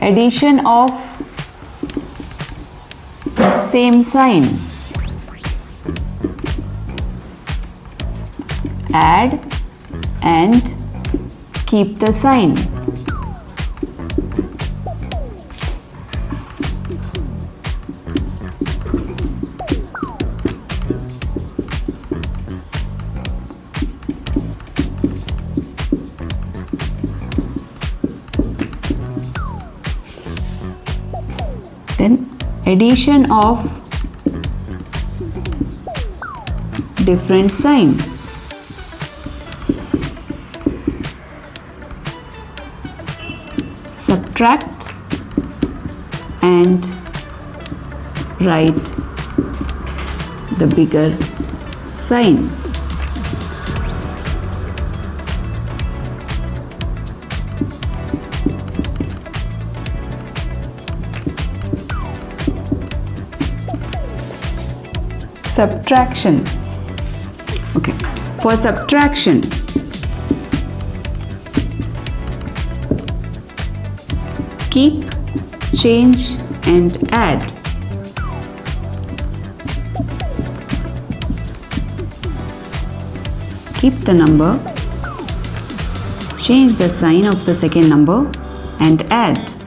Addition of same sign. Add and keep the sign. Then addition of different sign. Subtract and write the bigger sign. Subtraction. Okay, for subtraction, keep, change and add. Keep the number, change the sign of the second number and add.